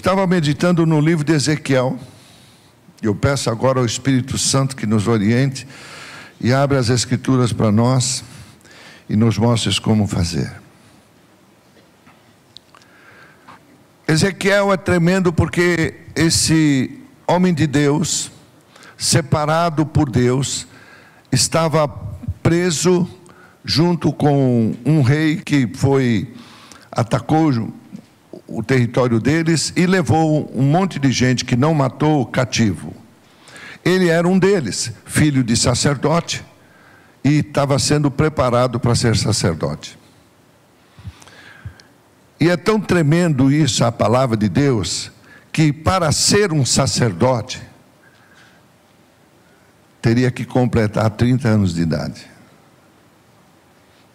estava meditando no livro de Ezequiel. Eu peço agora ao Espírito Santo que nos oriente e abra as Escrituras para nós e nos mostre como fazer. Ezequiel é tremendo porque esse homem de Deus, separado por Deus, estava preso junto com um rei que atacou o território deles e levou um monte de gente que não matou cativo. Ele era um deles, filho de sacerdote, e estava sendo preparado para ser sacerdote. E é tão tremendo isso, a palavra de Deus, que para ser um sacerdote, teria que completar 30 anos de idade.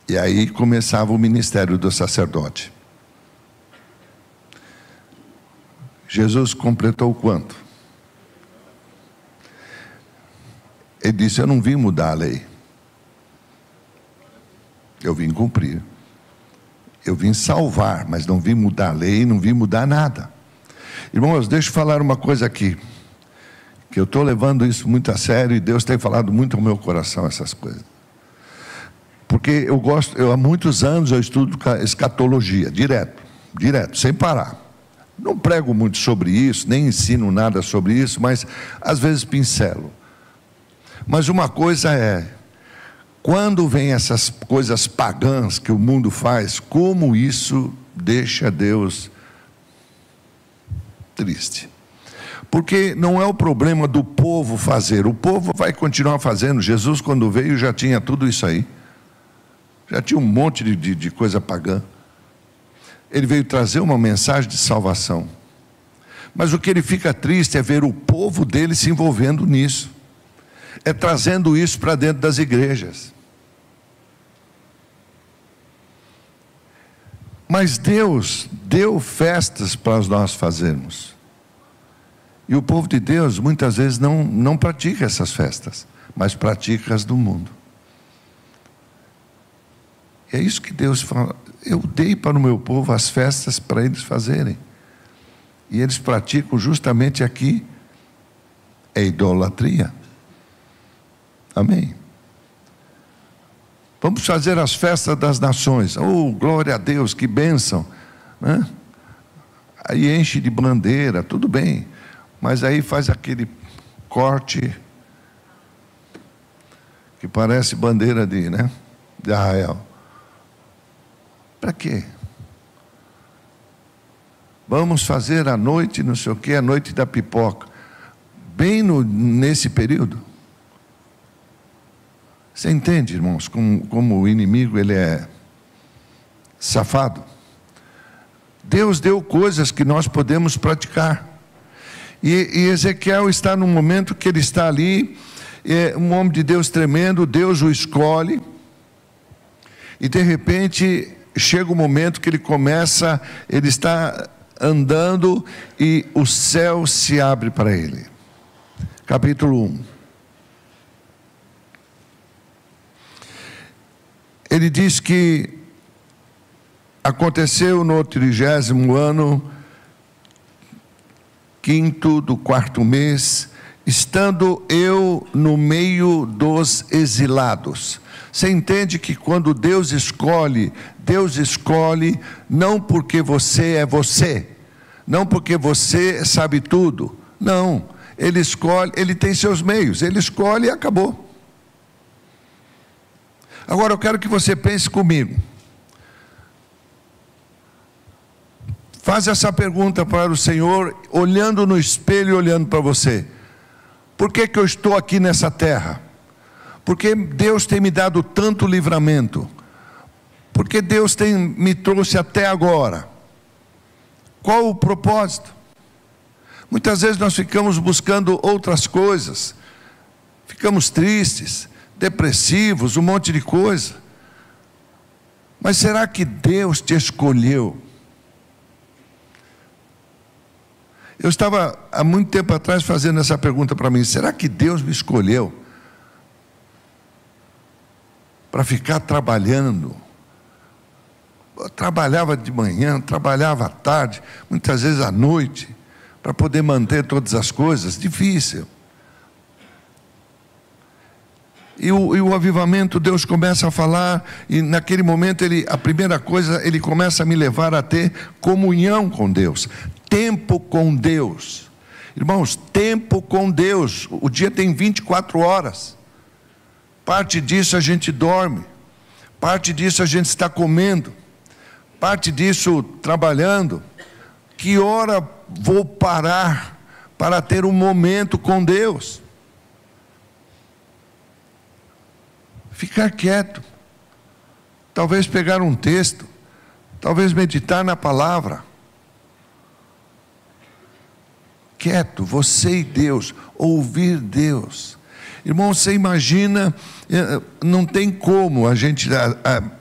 E aí começava o ministério do sacerdote. Jesus completou quanto? Ele disse: eu não vim mudar a lei. Eu vim cumprir. Eu vim salvar, mas não vim mudar a lei, não vim mudar nada. Irmãos, deixa eu falar uma coisa aqui, que eu estou levando isso muito a sério e Deus tem falado muito ao meu coração essas coisas. Porque há muitos anos eu estudo escatologia, direto, sem parar. Não prego muito sobre isso, nem ensino nada sobre isso, mas às vezes pincelo. Mas uma coisa quando vem essas coisas pagãs que o mundo faz, como isso deixa Deus triste. Porque não é o problema do povo fazer, o povo vai continuar fazendo. Jesus, quando veio, já tinha tudo isso aí, já tinha um monte de coisa pagã. Ele veio trazer uma mensagem de salvação, mas o que ele fica triste é ver o povo dele se envolvendo nisso, é trazendo isso para dentro das igrejas. Mas Deus deu festas para nós fazermos, e o povo de Deus muitas vezes não pratica essas festas, mas pratica as do mundo. É isso que Deus fala: eu dei para o meu povo as festas para eles fazerem, e eles praticam justamente aqui, é idolatria. Amém? Vamos fazer as festas das nações. Oh, glória a Deus, que bênção, né? Aí enche de bandeira, tudo bem, mas aí faz aquele corte que parece bandeira de Israel. Para quê? Vamos fazer a noite, não sei o que, a noite da pipoca, bem nesse período. Você entende, irmãos, como o inimigo ele é safado? Deus deu coisas que nós podemos praticar, e Ezequiel está num momento que ele está ali, um homem de Deus tremendo, Deus o escolhe, e de repente chega o momento que ele está andando e o céu se abre para ele. Capítulo 1. Ele diz que aconteceu no 30º ano, 5º do 4º mês, estando eu no meio dos exilados. Você entende que quando Deus escolhe não porque você é você, não porque você sabe tudo, não, Ele escolhe, Ele tem seus meios, Ele escolhe e acabou. Agora eu quero que você pense comigo, faz essa pergunta para o Senhor, olhando no espelho e olhando para você: por que eu estou aqui nessa terra? Porque Deus tem me dado tanto livramento, porque Deus me trouxe até agora. Qual o propósito? Muitas vezes nós ficamos buscando outras coisas, ficamos tristes, depressivos, um monte de coisa. Mas será que Deus te escolheu? Eu estava há muito tempo atrás fazendo essa pergunta para mim: será que Deus me escolheu para ficar trabalhando? Eu trabalhava de manhã, trabalhava à tarde, muitas vezes à noite, para poder manter todas as coisas, difícil. E o avivamento, Deus começa a falar, e naquele momento, a primeira coisa, Ele começa a me levar a ter comunhão com Deus, tempo com Deus. Irmãos, tempo com Deus. O dia tem 24 horas. Parte disso a gente dorme, parte disso a gente está comendo, parte disso trabalhando. Que hora vou parar para ter um momento com Deus? Ficar quieto, talvez pegar um texto, talvez meditar na palavra. Quieto, você e Deus, ouvir Deus. Irmão, você imagina, não tem como a gente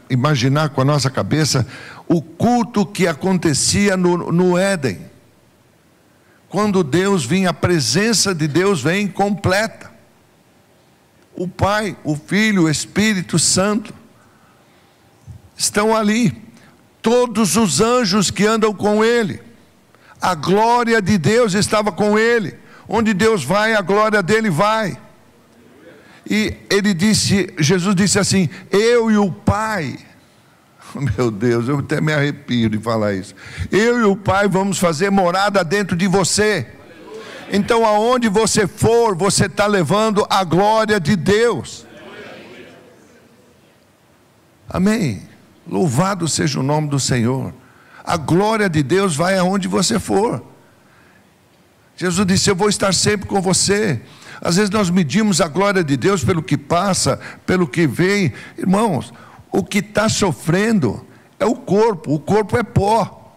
imaginar com a nossa cabeça o culto que acontecia no Éden. Quando Deus vinha, a presença de Deus vem completa. O Pai, o Filho, o Espírito Santo estão ali. Todos os anjos que andam com Ele. A glória de Deus estava com Ele. Onde Deus vai, a glória dele vai. E Jesus disse assim: eu e o Pai. Meu Deus, eu até me arrepio de falar isso. Eu e o Pai vamos fazer morada dentro de você. Então aonde você for, você está levando a glória de Deus. Amém. Louvado seja o nome do Senhor. A glória de Deus vai aonde você for. Jesus disse: eu vou estar sempre com você. Às vezes nós medimos a glória de Deus pelo que passa, pelo que vem. Irmãos, o que está sofrendo é o corpo é pó,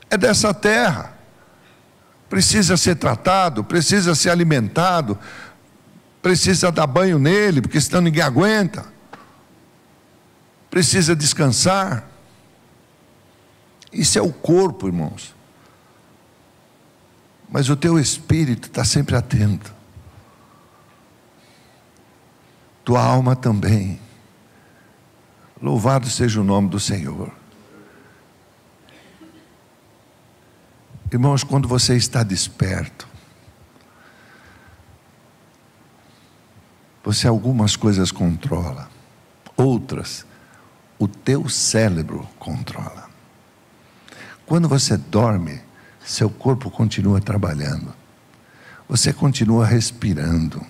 é dessa terra. Precisa ser tratado, precisa ser alimentado, precisa dar banho nele, porque senão ninguém aguenta. Precisa descansar. Isso é o corpo, irmãos. Mas o teu espírito está sempre atento. Tua alma também. Louvado seja o nome do Senhor. Irmãos, quando você está desperto, você algumas coisas controla, outras o teu cérebro controla. Quando você dorme, seu corpo continua trabalhando, você continua respirando,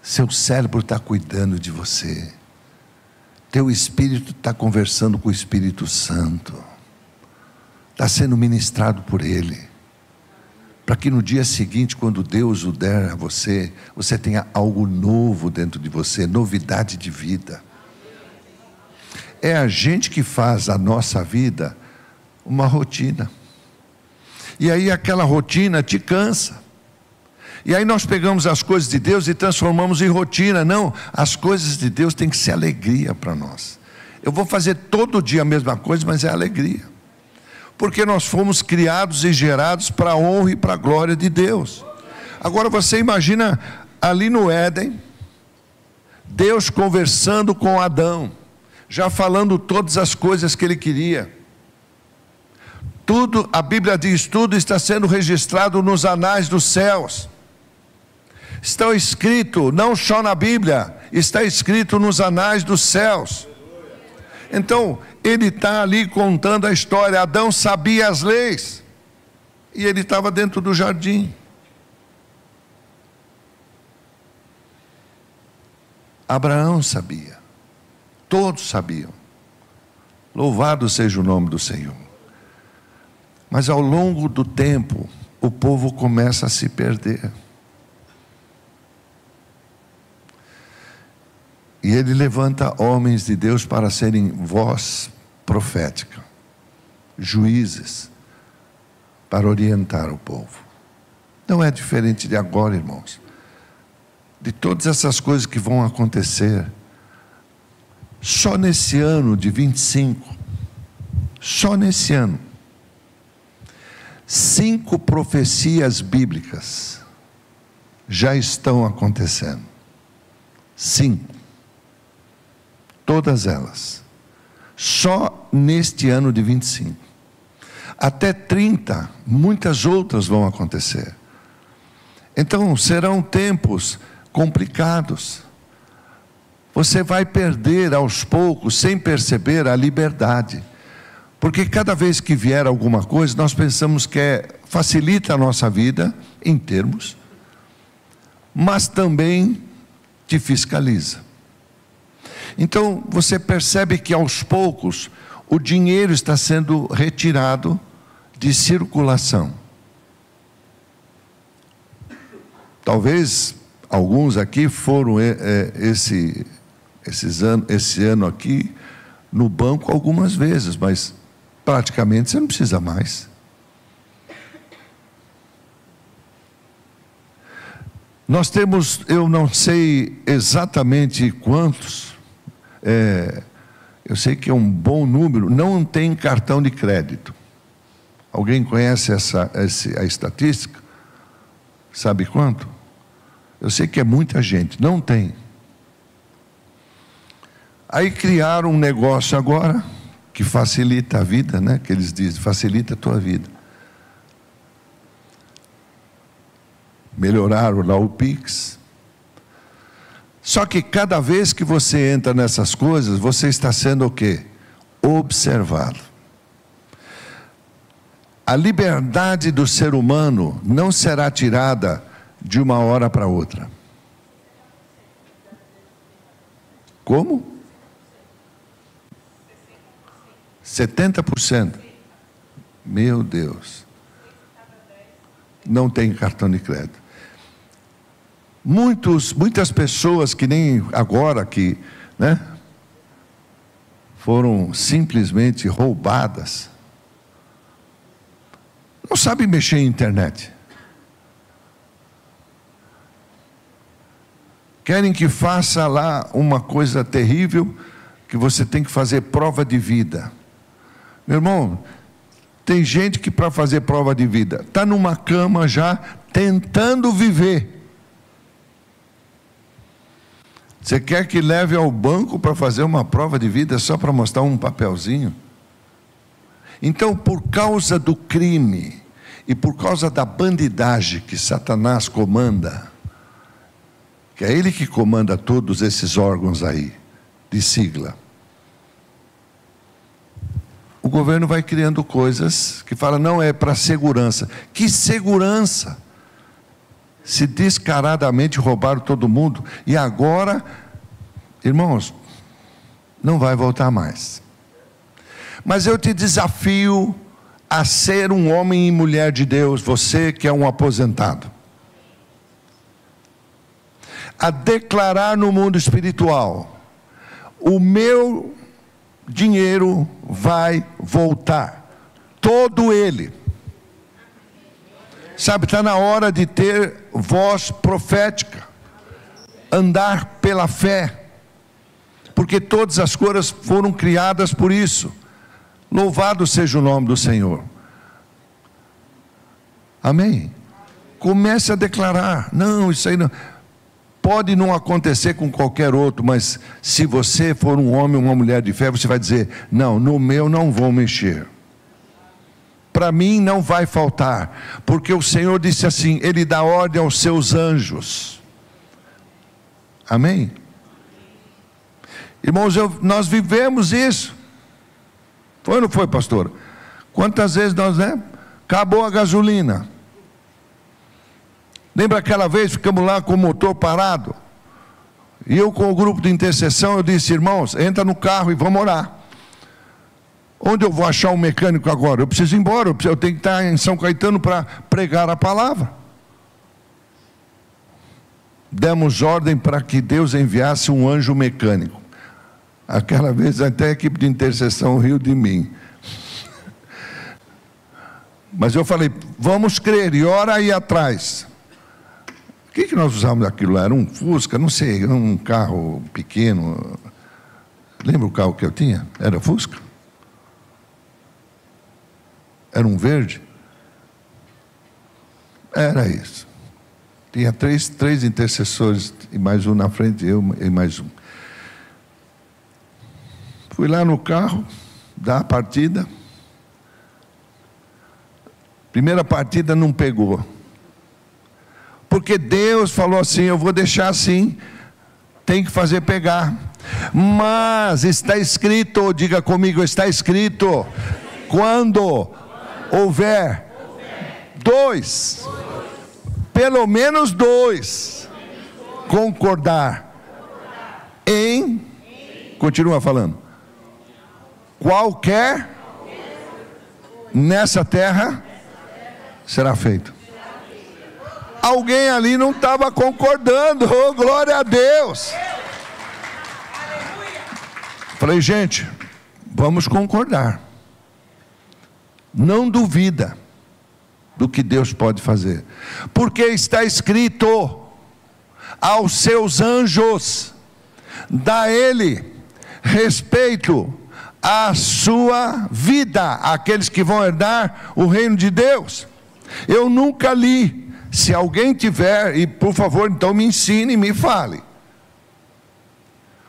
seu cérebro está cuidando de você, teu espírito está conversando com o Espírito Santo, está sendo ministrado por Ele, para que no dia seguinte, quando Deus o der a você, você tenha algo novo dentro de você, novidade de vida. É a gente que faz a nossa vida uma rotina, e aí aquela rotina te cansa, e aí nós pegamos as coisas de Deus e transformamos em rotina. Não, as coisas de Deus têm que ser alegria para nós. Eu vou fazer todo dia a mesma coisa, mas é alegria, porque nós fomos criados e gerados para a honra e para a glória de Deus. Agora você imagina ali no Éden, Deus conversando com Adão, já falando todas as coisas que ele queria. Tudo, a Bíblia diz, tudo está sendo registrado nos anais dos céus. Está escrito, não só na Bíblia, está escrito nos anais dos céus. Então, ele está ali contando a história. Adão sabia as leis, e ele estava dentro do jardim. Abraão sabia, todos sabiam. Louvado seja o nome do Senhor. Mas ao longo do tempo, o povo começa a se perder. E ele levanta homens de Deus para serem voz profética, juízes, para orientar o povo. Não é diferente de agora, irmãos. De todas essas coisas que vão acontecer, só nesse ano de 25, só nesse ano, 5 profecias bíblicas já estão acontecendo. 5. Todas elas. Só neste ano de 25. até 30, muitas outras vão acontecer. Então, serão tempos complicados. Você vai perder aos poucos, sem perceber, a liberdade. Porque cada vez que vier alguma coisa, nós pensamos que facilita a nossa vida, em termos, mas também te fiscaliza. Então, você percebe que aos poucos, o dinheiro está sendo retirado de circulação. Talvez alguns aqui foram esse ano aqui no banco algumas vezes, mas praticamente você não precisa mais. Nós temos, eu não sei exatamente quantos, eu sei que é um bom número, não tem cartão de crédito. Alguém conhece a estatística? Sabe quanto? Eu sei que é muita gente, não tem. Aí criaram um negócio agora, que facilita a vida, né? Que eles dizem, facilita a tua vida. Melhoraram lá o Pix. Só que cada vez que você entra nessas coisas, você está sendo o quê? Observado. A liberdade do ser humano não será tirada de uma hora para outra. Como? 70%. Meu Deus. Não tem cartão de crédito. Muitas pessoas que nem agora que, né, foram simplesmente roubadas. Não sabem mexer em internet. Querem que faça lá uma coisa terrível, que você tem que fazer prova de vida. Meu irmão, tem gente que para fazer prova de vida, está numa cama já, tentando viver. Você quer que leve ao banco para fazer uma prova de vida só para mostrar um papelzinho? Então, por causa do crime e por causa da bandidagem que Satanás comanda, que é ele que comanda todos esses órgãos aí, de sigla, o governo vai criando coisas que fala, não, é para segurança. Que segurança? Se descaradamente roubaram todo mundo, e agora, irmãos, não vai voltar mais. Mas eu te desafio a ser um homem e mulher de Deus, você que é um aposentado, a declarar no mundo espiritual, o meu dinheiro vai voltar, todo ele. Sabe, está na hora de ter voz profética, andar pela fé, porque todas as coisas foram criadas por isso. Louvado seja o nome do Senhor. Amém? Comece a declarar, não, isso aí não, pode não acontecer com qualquer outro, mas se você for um homem ou uma mulher de fé, você vai dizer, não, no meu não vou mexer. Para mim não vai faltar, porque o Senhor disse assim, Ele dá ordem aos seus anjos. Amém? Irmãos, nós vivemos isso. Foi ou não foi, pastor? Quantas vezes nós, né? Acabou a gasolina. Lembra aquela vez, ficamos lá com o motor parado? E eu com o grupo de intercessão, eu disse, irmãos, entra no carro e vamos orar. Onde eu vou achar um mecânico agora? Eu preciso ir embora, eu tenho que estar em São Caetano para pregar a palavra. Demos ordem para que Deus enviasse um anjo mecânico. Aquela vez até a equipe de intercessão riu de mim. Mas eu falei, vamos crer, e ora aí atrás. O que nós usávamos daquilo lá? Era um Fusca, não sei, um carro pequeno. Lembra o carro que eu tinha? Era Fusca? Era um verde? Era isso. Tinha três intercessores, e mais um na frente, eu e mais um. Fui lá no carro, dar a partida. Primeira partida não pegou. Porque Deus falou assim: eu vou deixar assim, tem que fazer pegar. Mas está escrito, diga comigo, está escrito, quando houver dois, pelo menos dois, concordar em, continua falando, qualquer nessa terra será feito. Alguém ali não estava concordando. Oh, glória a Deus. Falei, gente, vamos concordar. Não duvida do que Deus pode fazer, porque está escrito: aos seus anjos dá Ele respeito à sua vida, aqueles que vão herdar o reino de Deus. Eu nunca li. Se alguém tiver, e por favor, então me ensine e me fale.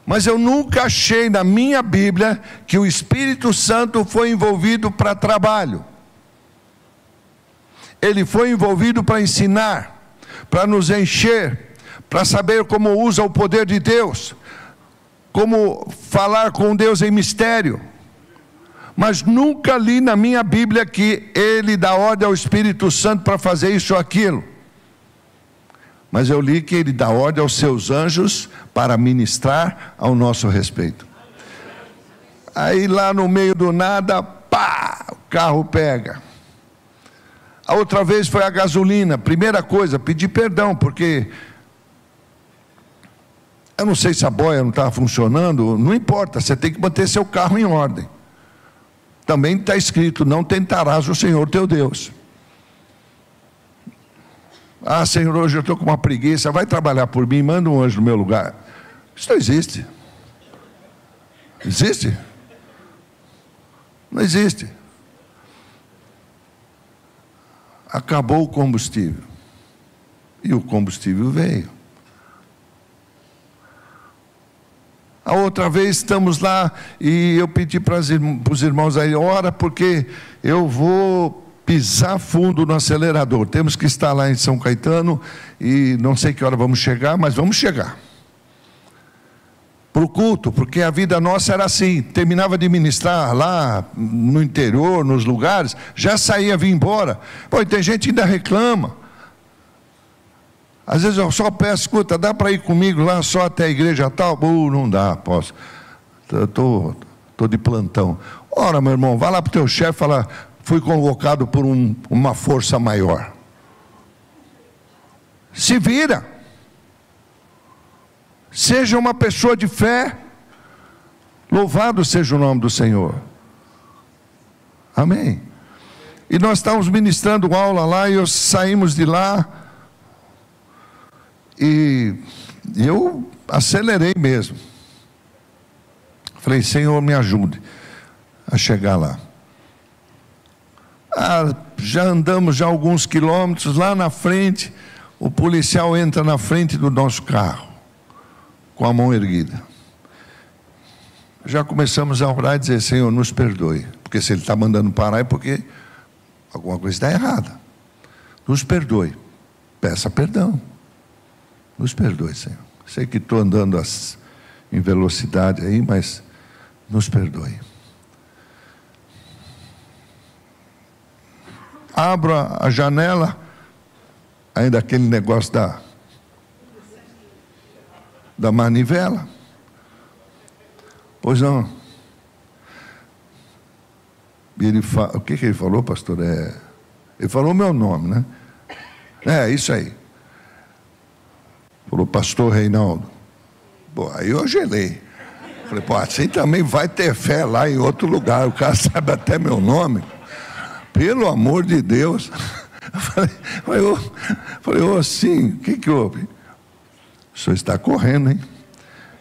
Mas eu nunca achei na minha Bíblia que o Espírito Santo foi envolvido para trabalho. Ele foi envolvido para ensinar, para nos encher, para saber como usa o poder de Deus, como falar com Deus em mistério. Mas nunca li na minha Bíblia que Ele dá ordem ao Espírito Santo para fazer isso ou aquilo. Mas eu li que Ele dá ordem aos seus anjos para ministrar ao nosso respeito. Aí lá no meio do nada, pá, o carro pega. A outra vez foi a gasolina. Primeira coisa, pedir perdão, porque eu não sei se a boia não estava funcionando, não importa, você tem que manter seu carro em ordem. Também está escrito: não tentarás o Senhor teu Deus. Ah, Senhor, hoje eu estou com uma preguiça, vai trabalhar por mim, manda um anjo no meu lugar. Isso não existe. Existe? Não existe. Acabou o combustível. E o combustível veio. A outra vez estamos lá e eu pedi para os irmãos aí, ora, porque eu vou pisar fundo no acelerador. Temos que estar lá em São Caetano e não sei que hora vamos chegar, mas vamos chegar. Para o culto, porque a vida nossa era assim, terminava de ministrar lá no interior, nos lugares, já saía, vinha embora. Pô, e tem gente que ainda reclama. Às vezes eu só peço, escuta, dá para ir comigo lá só até a igreja tal? Não dá, posso. Estou de plantão. Ora, meu irmão, vai lá para o teu chefe e fala: fui convocado por uma força maior. Se vira. Seja uma pessoa de fé. Louvado seja o nome do Senhor. Amém. E nós estávamos ministrando aula lá e saímos de lá. E eu acelerei mesmo. Falei: Senhor, me ajude a chegar lá. Já andamos já alguns quilômetros, lá na frente, o policial entra na frente do nosso carro, com a mão erguida. Já começamos a orar e dizer: Senhor, nos perdoe, porque se Ele está mandando parar é porque alguma coisa está errada. Nos perdoe, peça perdão, nos perdoe, Senhor. Sei que estou andando em velocidade aí, mas nos perdoe. Abro a janela, ainda aquele negócio da manivela. Pois não. E ele o que ele falou, pastor? Ele falou meu nome, né? É, isso aí. Falou: pastor Reinaldo. Bom, aí eu gelei. Falei: pô, assim também vai ter fé lá em outro lugar. O cara sabe até meu nome. Pelo amor de Deus. Falei, sim, o que houve? O senhor está correndo, hein?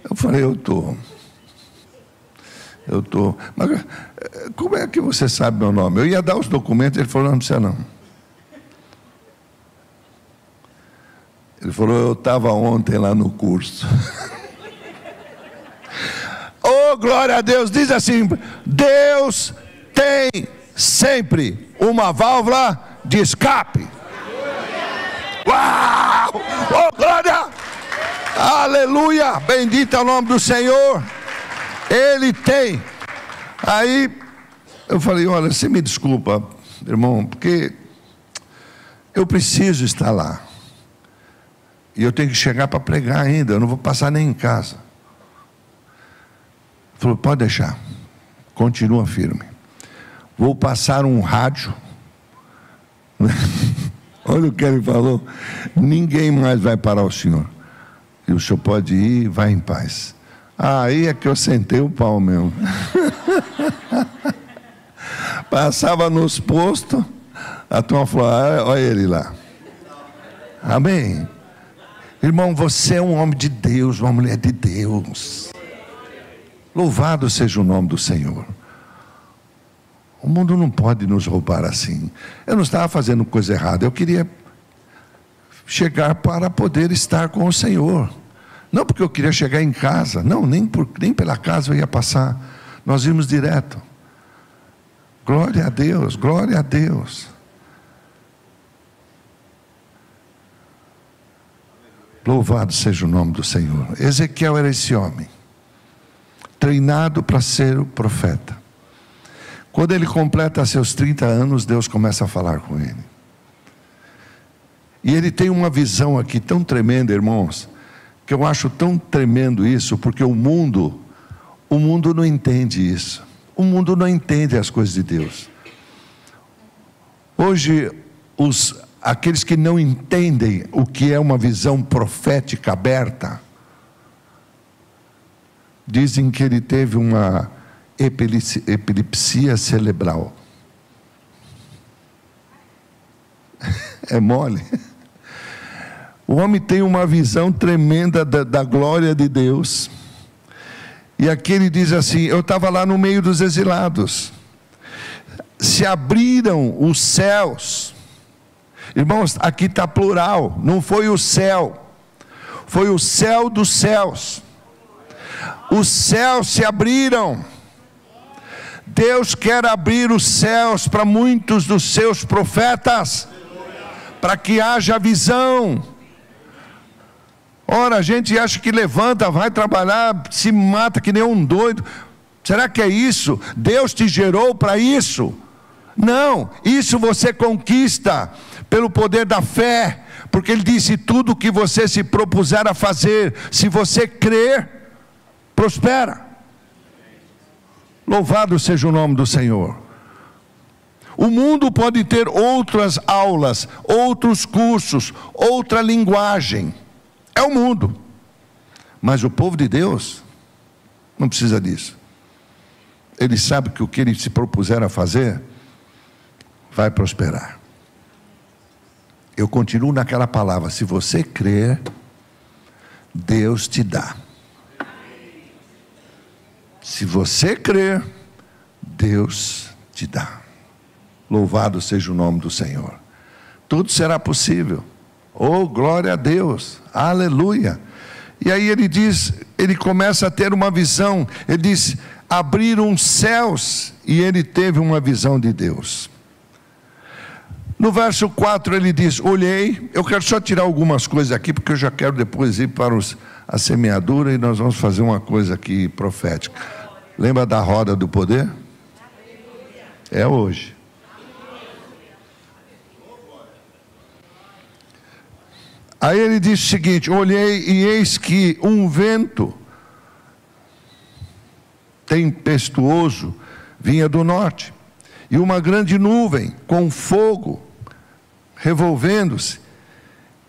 Eu falei: eu estou. Mas como é que você sabe meu nome? Eu ia dar os documentos, ele falou: não precisa não. Ele falou: eu estava ontem lá no curso. Oh, glória a Deus. Diz assim: Deus tem sempre uma válvula de escape. Uau! Oh, glória! Aleluia! Bendito é o nome do Senhor. Ele tem. Aí eu falei: olha, você me desculpa, irmão, porque eu preciso estar lá. E eu tenho que chegar para pregar ainda, eu não vou passar nem em casa. Ele falou: pode deixar, continua firme. Vou passar um rádio. Olha o que ele falou: ninguém mais vai parar o senhor. E o senhor pode ir, vai em paz. Aí é que eu sentei o pau mesmo. Passava nos postos, a turma falou: olha ele lá. Amém. Irmão, você é um homem de Deus, uma mulher de Deus. Louvado seja o nome do Senhor. O mundo não pode nos roubar assim. Eu não estava fazendo coisa errada, eu queria chegar para poder estar com o Senhor. Não porque eu queria chegar em casa, não, nem pela casa eu ia passar. Nós íamos direto. Glória a Deus, glória a Deus. Louvado seja o nome do Senhor. Ezequiel era esse homem, treinado para ser o profeta. Quando ele completa seus 30 anos, Deus começa a falar com ele. E ele tem uma visão aqui tão tremenda, irmãos, que eu acho tão tremendo isso, porque o mundo não entende isso. O mundo não entende as coisas de Deus. Hoje, aqueles que não entendem o que é uma visão profética aberta, dizem que ele teve uma epilepsia cerebral. É mole. O homem tem uma visão tremenda da glória de Deus. E aqui ele diz assim: eu estava lá no meio dos exilados, se abriram os céus. Irmãos, aqui está plural, não foi o céu, foi o céu dos céus. Os céus se abriram. Deus quer abrir os céus para muitos dos seus profetas, para que haja visão. Ora, a gente acha que levanta, vai trabalhar, se mata que nem um doido. Será que é isso? Deus te gerou para isso? Não, isso você conquista pelo poder da fé, porque Ele disse: tudo o que você se propuser a fazer, se você crer, prospera. Louvado seja o nome do Senhor. O mundo pode ter outras aulas, outros cursos, outra linguagem. É o mundo. Mas o povo de Deus não precisa disso. Ele sabe que o que ele se propuser a fazer vai prosperar. Eu continuo naquela palavra: se você crer, Deus te dá. Se você crer, Deus te dá. Louvado seja o nome do Senhor. Tudo será possível. Oh, glória a Deus, aleluia. E aí ele diz, ele começa a ter uma visão. Ele diz: abriram os céus, e ele teve uma visão de Deus. No verso 4 ele diz: olhei. Eu quero só tirar algumas coisas aqui, porque eu já quero depois ir para a semeadura, e nós vamos fazer uma coisa aqui profética. Lembra da roda do poder? É hoje. Aí ele diz o seguinte: olhei e eis que um vento tempestuoso vinha do norte, e uma grande nuvem com fogo revolvendo-se,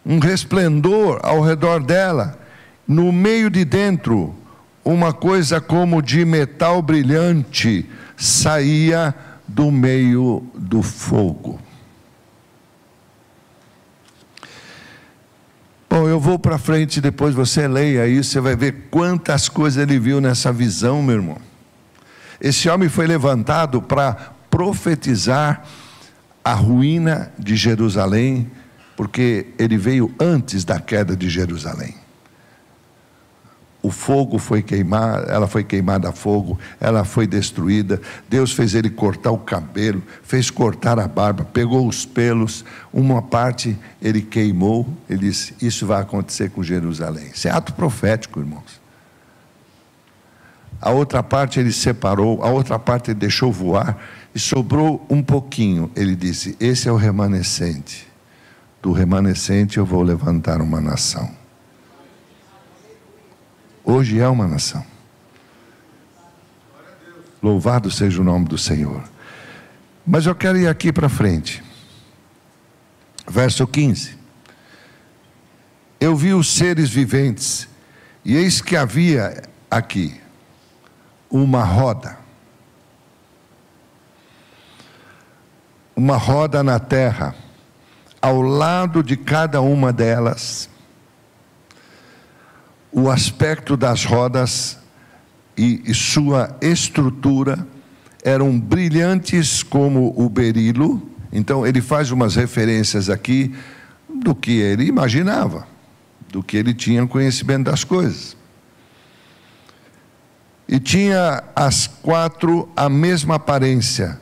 um resplendor ao redor dela, no meio de dentro, uma coisa como de metal brilhante saía do meio do fogo. Bom, eu vou para frente, depois você leia isso, você vai ver quantas coisas ele viu nessa visão, meu irmão. Esse homem foi levantado para profetizar a ruína de Jerusalém, porque ele veio antes da queda de Jerusalém. o fogo foi queimar, ela foi queimada a fogo, ela foi destruída. Deus fez ele cortar o cabelo, fez cortar a barba, pegou os pelos, uma parte ele queimou. Ele disse: isso vai acontecer com Jerusalém. Isso é ato profético, irmãos. A outra parte ele separou, a outra parte ele deixou voar, e sobrou um pouquinho. Ele disse: esse é o remanescente. Do remanescente eu vou levantar uma nação. Hoje é uma nação. Louvado seja o nome do Senhor. Mas eu quero ir aqui para frente. Verso 15. Eu vi os seres viventes, e eis que havia aqui uma roda. Uma roda na terra, ao lado de cada uma delas. O aspecto das rodas e sua estrutura eram brilhantes como o berilo. Então ele faz umas referências aqui do que ele imaginava, do que ele tinha conhecimento das coisas. E tinha as quatro a mesma aparência,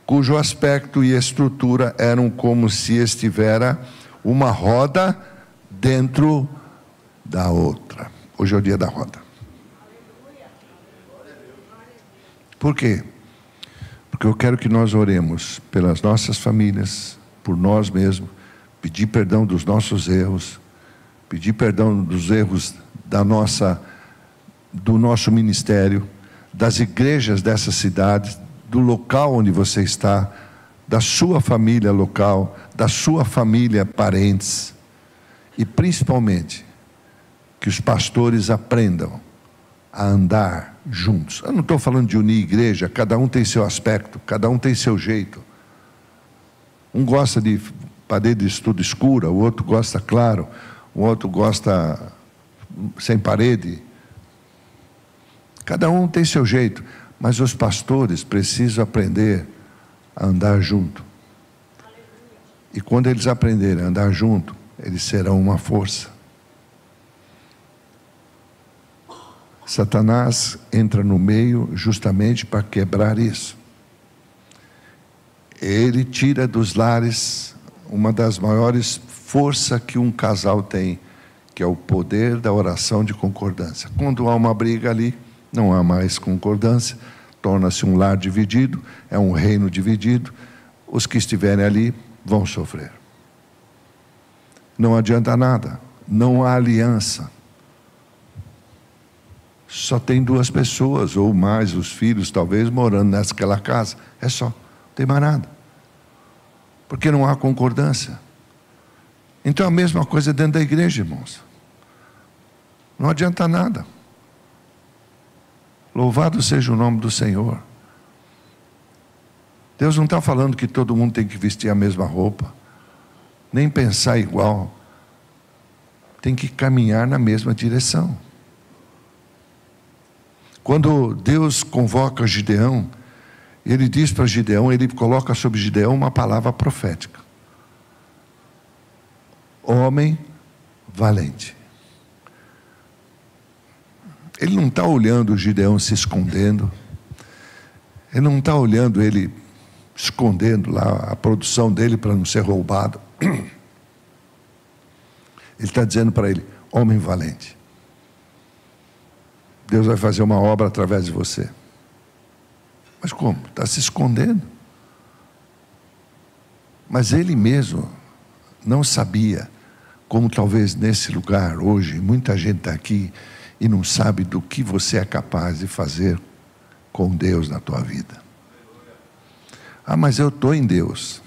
cujo aspecto e estrutura eram como se estivera uma roda dentro da outra. Hoje é o dia da roda. Por quê? Porque eu quero que nós oremos pelas nossas famílias, por nós mesmos, pedir perdão dos nossos erros, pedir perdão dos erros do nosso ministério, das igrejas dessa cidade, do local onde você está, da sua família local, da sua família, parentes, e principalmente que os pastores aprendam a andar juntos. Eu não estou falando de unir igreja, cada um tem seu aspecto, cada um tem seu jeito. Um gosta de parede de tudo escura, o outro gosta claro, o outro gosta sem parede. Cada um tem seu jeito, mas os pastores precisam aprender a andar junto. E quando eles aprenderem a andar junto, eles serão uma força. Satanás entra no meio justamente para quebrar isso. Ele tira dos lares uma das maiores forças que um casal tem, que é o poder da oração de concordância. Quando há uma briga ali, não há mais concordância, torna-se um lar dividido, é um reino dividido, os que estiverem ali vão sofrer. Não adianta nada, não há aliança. Só tem duas pessoas, ou mais, os filhos talvez, morando naquela casa. É só, não tem mais nada. Porque não há concordância. Então a mesma coisa dentro da igreja, irmãos. Não adianta nada. Louvado seja o nome do Senhor. Deus não está falando que todo mundo tem que vestir a mesma roupa, nem pensar igual. Tem que caminhar na mesma direção. Quando Deus convoca Gideão, ele diz para Gideão, ele coloca sobre Gideão uma palavra profética: homem valente. Ele não está olhando o Gideão se escondendo, ele não está olhando ele escondendo lá a produção dele para não ser roubado. Ele está dizendo para ele: homem valente. Deus vai fazer uma obra através de você. Mas como? Está se escondendo. Mas ele mesmo não sabia, como talvez nesse lugar hoje, muita gente está aqui e não sabe do que você é capaz de fazer com Deus na tua vida. Ah, mas eu estou em Deus.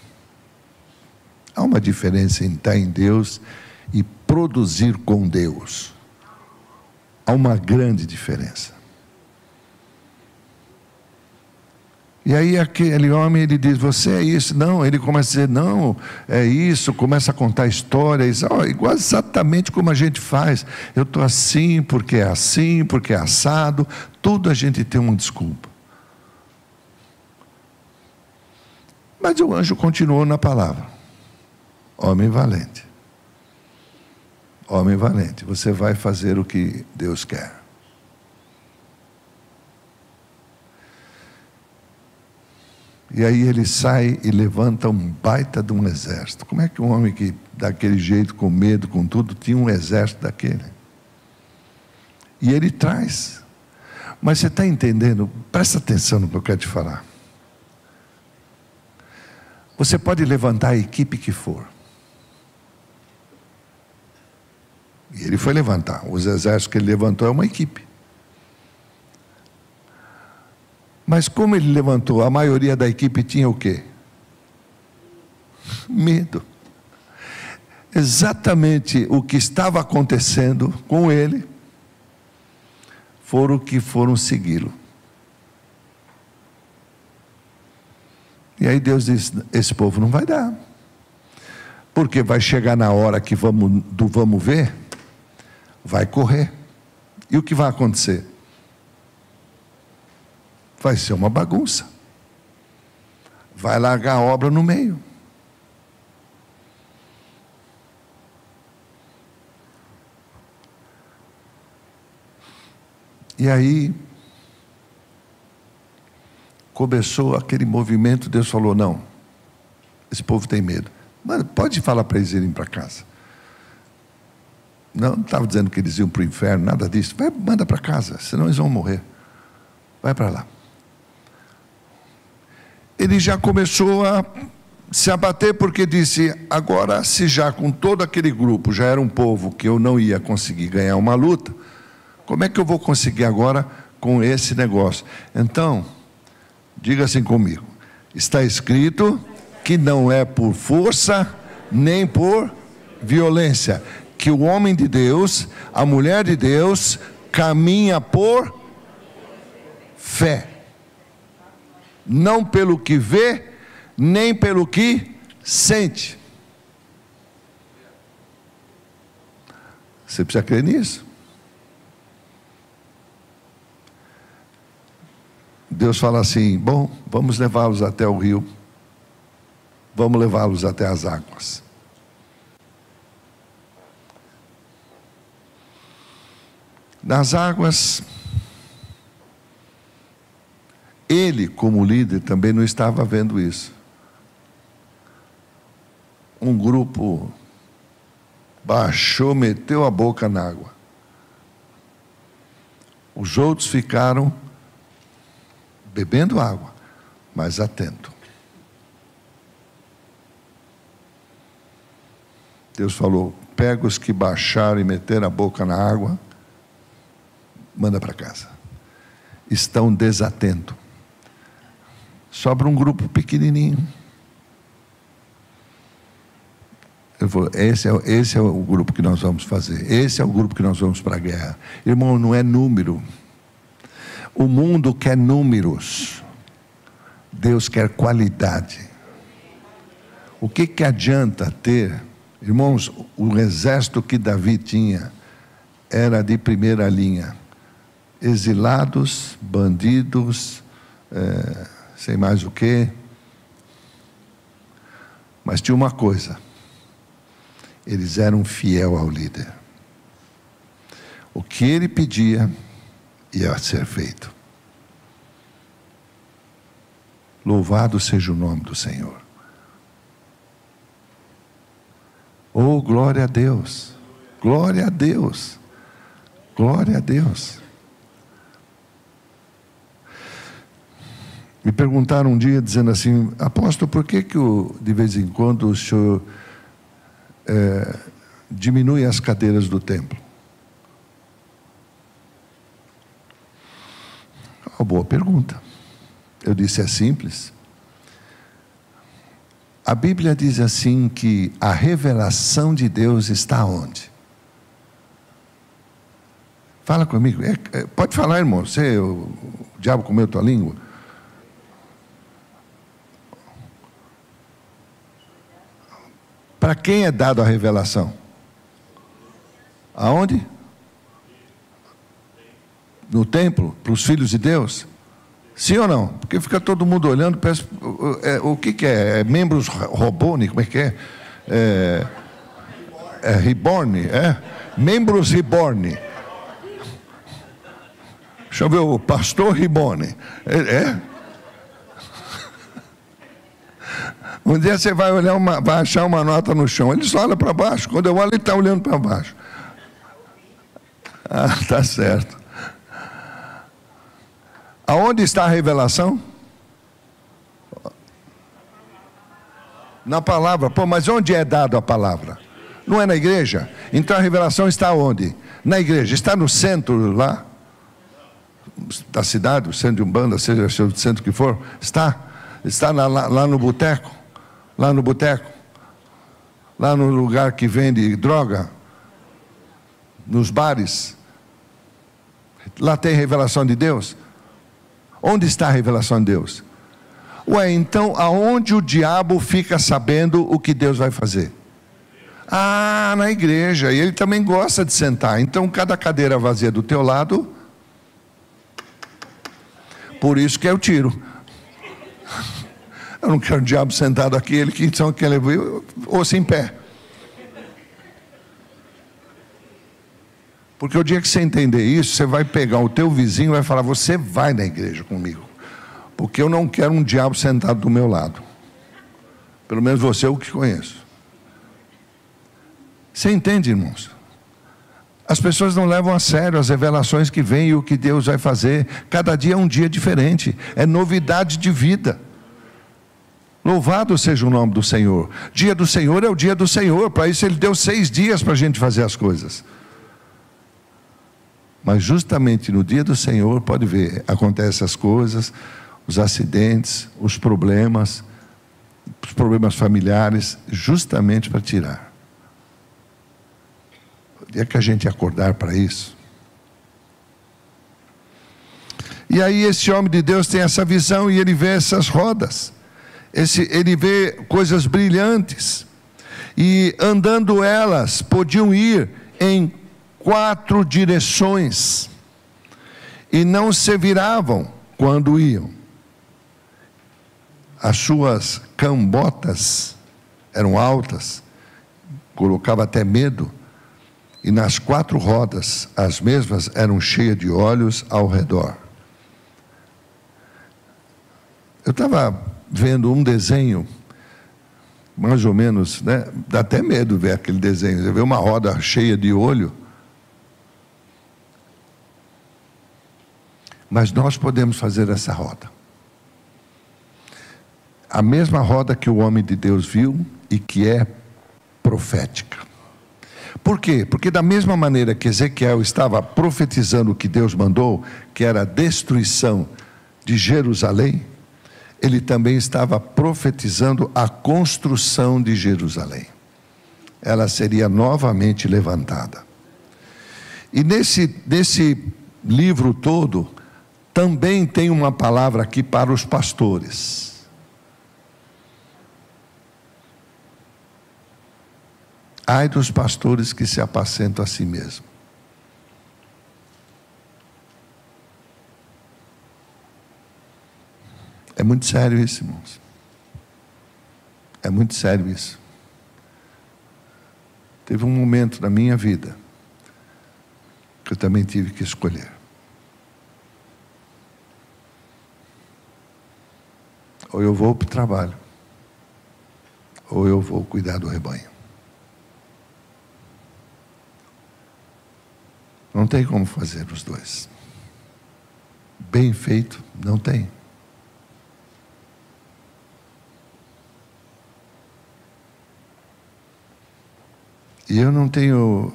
Há uma diferença em estar em Deus e produzir com Deus. Há uma grande diferença. E aí aquele homem, ele diz: você é isso? Não, ele começa a dizer: não, é isso, começa a contar a história, e diz: igual exatamente como a gente faz. Eu estou assim, porque é assado. Tudo a gente tem uma desculpa. Mas o anjo continuou na palavra: homem valente. Homem valente, você vai fazer o que Deus quer. E aí ele sai e levanta um baita de um exército. Como é que um homem que daquele jeito, com medo, com tudo, tinha um exército daquele? E ele traz. Mas você está entendendo? Presta atenção no que eu quero te falar. Você pode levantar a equipe que for. E ele foi levantar. Os exércitos que ele levantou é uma equipe. Mas como ele levantou, a maioria da equipe tinha o quê? Medo. Exatamente o que estava acontecendo com ele foram que foram segui-lo. E aí Deus diz: esse povo não vai dar, porque vai chegar na hora que vamos ver, vai correr. E o que vai acontecer? Vai ser uma bagunça. Vai largar a obra no meio. E aí começou aquele movimento. Deus falou: não, esse povo tem medo. Mano, pode falar para eles irem para casa. Não estava dizendo que eles iam para o inferno, nada disso. Vai, manda para casa, senão eles vão morrer. Vai para lá. Ele já começou a se abater, porque disse: agora, se já com todo aquele grupo já era um povo que eu não ia conseguir ganhar uma luta, como é que eu vou conseguir agora com esse negócio? Então, diga assim comigo: está escrito que não é por força nem por violência, que o homem de Deus, a mulher de Deus, caminha por fé, não pelo que vê, nem pelo que sente. Você precisa crer nisso. Deus fala assim: bom, vamos levá-los até o rio, vamos levá-los até as águas. Nas águas, ele, como líder, também não estava vendo isso. Um grupo baixou, meteu a boca na água. Os outros ficaram bebendo água, mas atento. Deus falou: pega os que baixaram e meteram a boca na água, manda para casa. Estão desatentos. Sobra um grupo pequenininho. Ele falou: esse é o grupo que nós vamos fazer. Esse é o grupo que nós vamos para a guerra. Irmão, não é número. O mundo quer números. Deus quer qualidade. O que adianta ter, irmãos, o exército que Davi tinha era de primeira linha. Exilados, bandidos, sei mais o quê. Mas tinha uma coisa: eles eram fiel ao líder. O que ele pedia ia ser feito. Louvado seja o nome do Senhor. Oh, glória a Deus, glória a Deus, glória a Deus. Me perguntaram um dia, dizendo assim: apóstolo, por que de vez em quando o senhor diminui as cadeiras do templo? Uma boa pergunta. Eu disse: é simples. A Bíblia diz assim que a revelação de Deus está onde? Fala comigo. Pode falar, irmão. O diabo comeu tua língua? Para quem é dado a revelação? Aonde? No templo? Para os filhos de Deus? Sim ou não? Porque fica todo mundo olhando, parece, o que é? Membros Robone, como é que é? Reborn, Membros Reborn. Deixa eu ver, o pastor Reborn. Um dia você vai olhar vai achar uma nota no chão. Ele só olha para baixo. Quando eu olho, ele está olhando para baixo. Ah, tá certo. Aonde está a revelação? Na palavra. Pô, mas onde é dado a palavra? Não é na igreja? Então a revelação está onde? Na igreja. Está no centro lá da cidade, o centro de Umbanda, seja o centro que for. Está lá no boteco. Lá no boteco. Lá no lugar que vende droga. Nos bares. Lá tem revelação de Deus. Onde está a revelação de Deus? Ué, então aonde o diabo fica sabendo o que Deus vai fazer? Ah, na igreja. E ele também gosta de sentar. Então cada cadeira vazia do teu lado, por isso que eu tiro. Eu não quero o diabo sentado aqui, ele que então quer levar, ouça em pé. Porque o dia que você entender isso, você vai pegar o teu vizinho e vai falar, você vai na igreja comigo. Porque eu não quero um diabo sentado do meu lado. Pelo menos você é o que conheço. Você entende, irmãos? As pessoas não levam a sério as revelações que vêm e o que Deus vai fazer. Cada dia é um dia diferente. É novidade de vida. Louvado seja o nome do Senhor. Dia do Senhor é o dia do Senhor. Para isso Ele deu 6 dias para a gente fazer as coisas. Mas justamente no dia do Senhor, pode ver, acontecem as coisas, os acidentes, os problemas familiares, justamente para tirar. O dia que a gente acordar para isso. E aí esse homem de Deus tem essa visão e ele vê essas rodas. Ele vê coisas brilhantes. E andando elas, podiam ir em 4 direções, e não se viravam quando iam. As suas cambotas eram altas, colocava até medo, e nas 4 rodas, as mesmas eram cheias de olhos ao redor. Eu estava vendo um desenho, mais ou menos, né? Dá até medo ver aquele desenho. Você vê uma roda cheia de olho. Mas nós podemos fazer essa roda. A mesma roda que o homem de Deus viu e que é profética. Por quê? Porque da mesma maneira que Ezequiel estava profetizando o que Deus mandou, que era a destruição de Jerusalém, ele também estava profetizando a construção de Jerusalém. Ela seria novamente levantada. E nesse livro todo, também tem uma palavra aqui para os pastores. Ai dos pastores que se apacentam a si mesmos. É muito sério isso, irmãos. É muito sério isso. Teve um momento na minha vida que eu também tive que escolher. Ou eu vou para o trabalho, ou eu vou cuidar do rebanho. Não tem como fazer os dois. Bem feito, não tem. E eu não tenho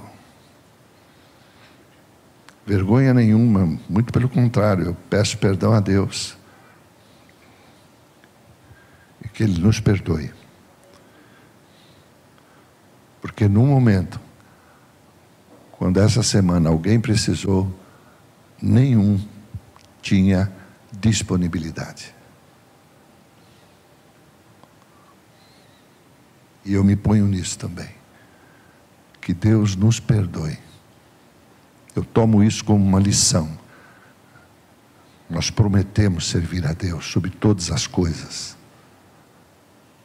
vergonha nenhuma, muito pelo contrário, eu peço perdão a Deus. E que Ele nos perdoe. Porque num momento, quando essa semana alguém precisou, nenhum tinha disponibilidade. E eu me ponho nisso também. Que Deus nos perdoe. Eu tomo isso como uma lição. Nós prometemos servir a Deus sobre todas as coisas,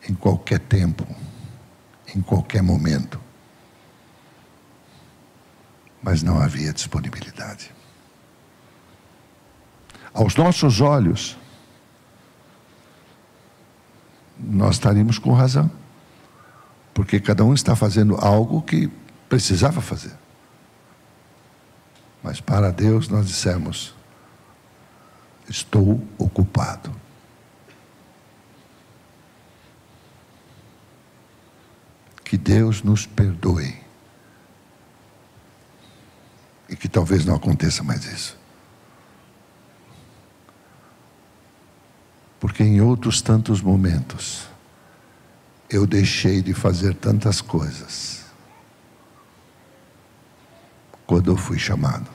em qualquer tempo, em qualquer momento. Mas não havia disponibilidade. Aos nossos olhos, nós estaríamos com razão. Porque cada um está fazendo algo que precisava fazer. Mas para Deus nós dissemos: estou ocupado. Que Deus nos perdoe. E que talvez não aconteça mais isso. Porque em outros tantos momentos, eu deixei de fazer tantas coisas, quando eu fui chamado.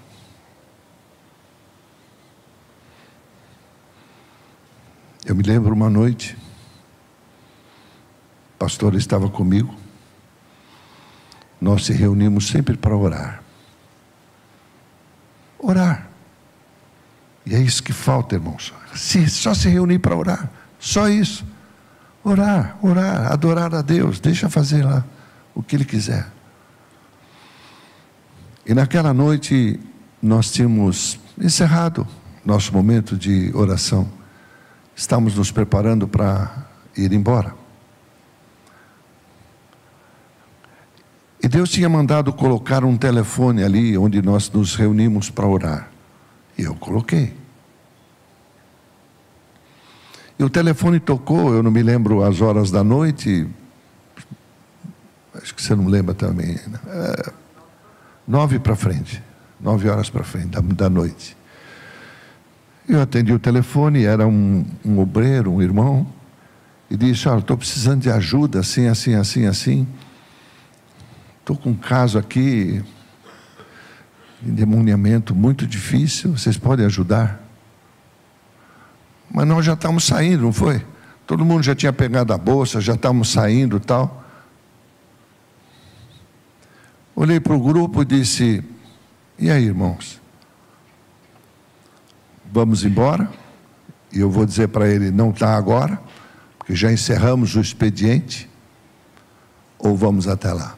Eu me lembro uma noite, o pastor estava comigo, nós se reunimos sempre para orar. Orar. E é isso que falta, irmãos. Só se reunir para orar. Só isso. Orar, adorar a Deus. Deixa fazer lá o que Ele quiser. E naquela noite nós tínhamos encerrado nosso momento de oração. Estamos nos preparando para ir embora. E Deus tinha mandado colocar um telefone ali onde nós nos reunimos para orar. E eu coloquei. E o telefone tocou, eu não me lembro as horas da noite. Acho que você não lembra também. 9 para frente. 9 horas para frente da noite. Eu atendi o telefone, era um obreiro, um irmão. E disse: olha, estou precisando de ajuda, assim. Estou com um caso aqui, endemoniamento muito difícil, vocês podem ajudar? Mas nós já estávamos saindo, não foi? Todo mundo já tinha pegado a bolsa, já estávamos saindo e tal. Olhei para o grupo e disse: e aí, irmãos? Vamos embora? E eu vou dizer para ele: não está agora, porque já encerramos o expediente, ou vamos até lá?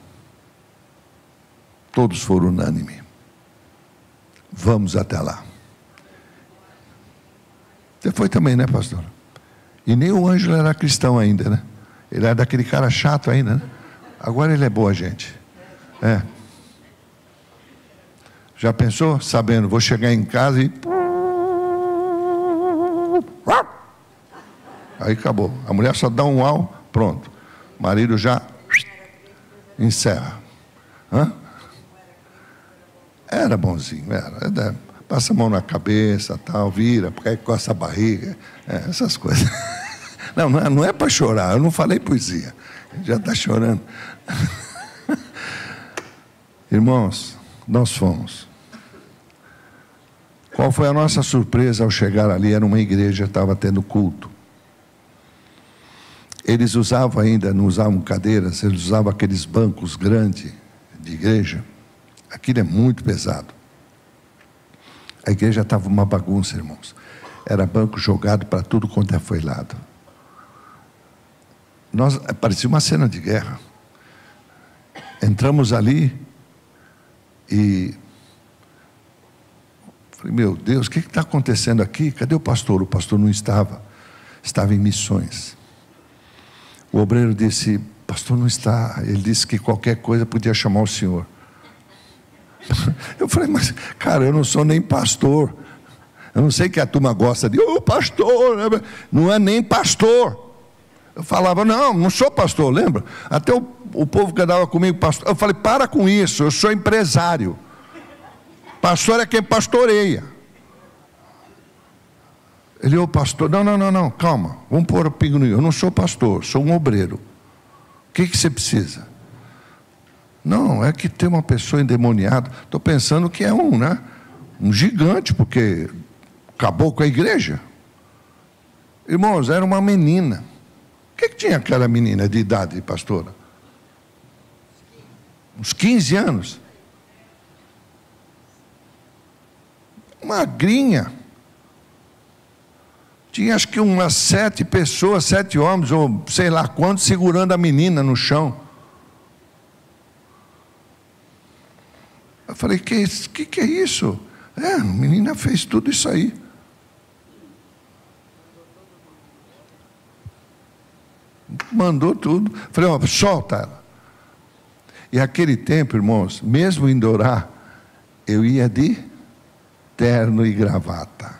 Todos foram unânimes. Vamos até lá. Você foi também, né, pastor? E nem o Ângelo era cristão ainda, né? Ele era daquele cara chato ainda, né? Agora ele é boa gente. É. Já pensou? Sabendo, vou chegar em casa e... Aí acabou. A mulher só dá um uau, pronto. O marido já encerra. Hã? Era bonzinho, era. Passa a mão na cabeça, tal, vira, porque coça a barriga, essas coisas. Não é para chorar, eu não falei poesia. Já está chorando. Irmãos, nós fomos. Qual foi a nossa surpresa ao chegar ali? Era uma igreja, estava tendo culto. Eles usavam ainda, não usavam cadeiras, eles usavam aqueles bancos grandes de igreja. Aquilo é muito pesado. A igreja estava uma bagunça, irmãos. Era banco jogado para tudo quanto foi lado. Parecia uma cena de guerra. Entramos ali e falei: meu Deus, o que está acontecendo aqui? Cadê o pastor? O pastor não estava. Estava em missões. O obreiro disse: pastor não está. Ele disse que qualquer coisa podia chamar o senhor. Eu falei: mas cara, eu não sou nem pastor. Eu não sei que a turma gosta de pastor. Não é nem pastor. Eu falava: não sou pastor, lembra? Até o povo que andava comigo, pastor. Eu falei: para com isso, eu sou empresário. Pastor é quem pastoreia. Ele: ô pastor, não, calma, vamos pôr o pingo no i. Eu não sou pastor, sou um obreiro. O que você precisa? Não, é que tem uma pessoa endemoniada. Estou pensando que é um gigante, porque acabou com a igreja. Irmãos, era uma menina. O que tinha aquela menina de idade, pastora? Uns 15 anos. Magrinha. Tinha acho que umas 7 pessoas, 7 homens, ou sei lá quantos, segurando a menina no chão. Eu falei: que é isso? A menina fez tudo isso aí. mandou tudo. Falei, ó, solta ela. E aquele tempo, irmãos, mesmo indo orar, eu ia de terno e gravata.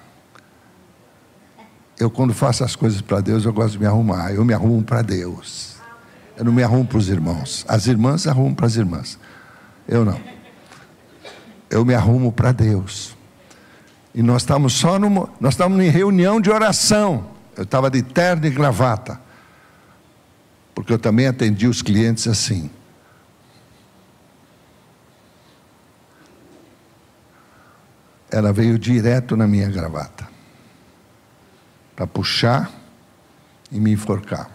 Eu, quando faço as coisas para Deus, eu gosto de me arrumar. Eu me arrumo para Deus. Eu não me arrumo para os irmãos. As irmãs arrumam para as irmãs. Eu não. Eu me arrumo para Deus. E nós estávamos em reunião de oração. Eu estava de terno e gravata. Porque eu também atendi os clientes assim. Ela veio direto na minha gravata, para puxar e me enforcar.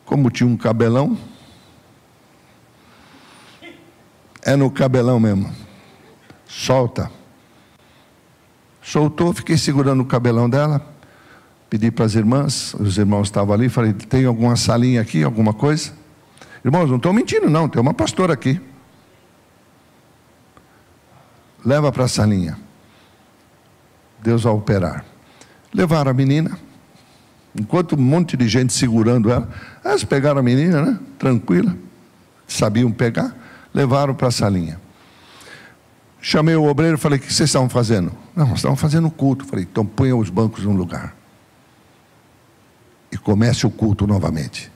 Como tinha um cabelão, é no cabelão mesmo. Solta. Soltou, fiquei segurando o cabelão dela, pedi para as irmãs, os irmãos estavam ali, falei, tem alguma salinha aqui, alguma coisa? Irmãos, não estou mentindo não, tem uma pastora aqui. Leva para a salinha. Deus vai operar. Levaram a menina. Enquanto um monte de gente segurando ela, elas pegaram a menina, né? Tranquila. Sabiam pegar. Levaram para a salinha. Chamei o obreiro e falei, o que vocês estavam fazendo? Não, nós estávamos fazendo culto. Falei, então ponha os bancos no lugar. E comece o culto novamente.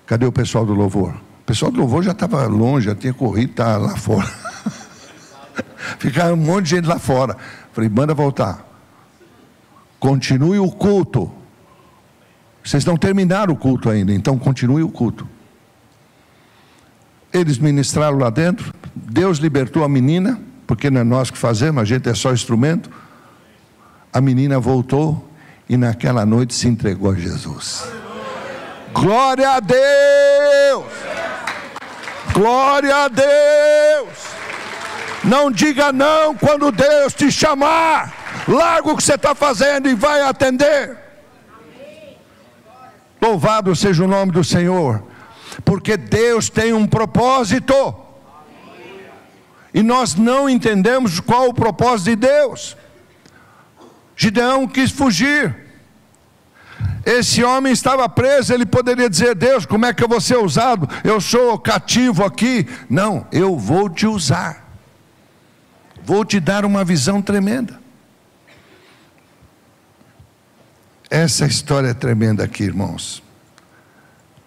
Cadê o pessoal do louvor? O pessoal do louvor já estava longe, já tinha corrido, estava lá fora. Ficava um monte de gente lá fora. Falei, manda voltar. Continue o culto. Vocês não terminaram o culto ainda, então continue o culto. Eles ministraram lá dentro. Deus libertou a menina, porque não é nós que fazemos, a gente é só instrumento. A menina voltou e naquela noite se entregou a Jesus. Glória a Deus! Glória a Deus! Não diga não quando Deus te chamar. Larga o que você está fazendo e vai atender. Louvado seja o nome do Senhor. Porque Deus tem um propósito. E nós não entendemos qual o propósito de Deus. Gideão quis fugir. Esse homem estava preso, ele poderia dizer, Deus, como é que eu vou ser usado? Eu sou cativo aqui. Não, eu vou te usar. Vou te dar uma visão tremenda. Essa história é tremenda aqui, irmãos.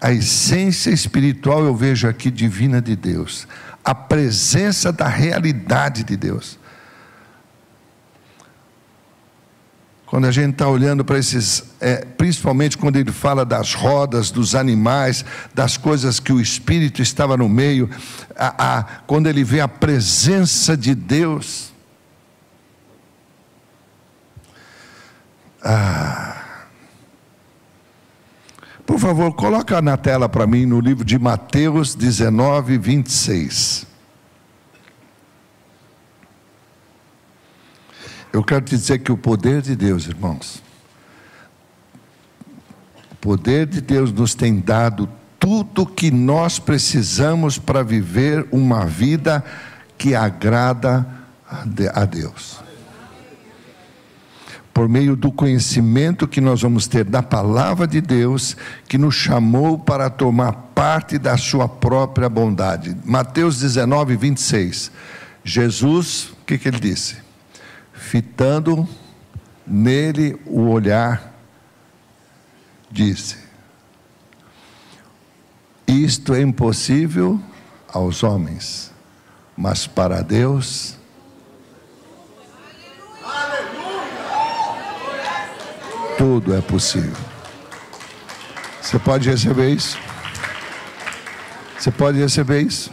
A essência espiritual eu vejo aqui divina de Deus. A presença da realidade de Deus. Quando a gente está olhando para esses, principalmente quando ele fala das rodas, dos animais, das coisas que o Espírito estava no meio, quando ele vê a presença de Deus. Por favor, coloca na tela para mim no livro de Mateus 19, 26. Eu quero te dizer que o poder de Deus, irmãos, o poder de Deus nos tem dado tudo que nós precisamos para viver uma vida que agrada a Deus. Por meio do conhecimento que nós vamos ter da palavra de Deus, que nos chamou para tomar parte da sua própria bondade. Mateus 19, 26. Jesus, o que ele disse? Fitando nele o olhar, disse: isto é impossível aos homens, mas para Deus tudo é possível. Você pode receber isso? Você pode receber isso?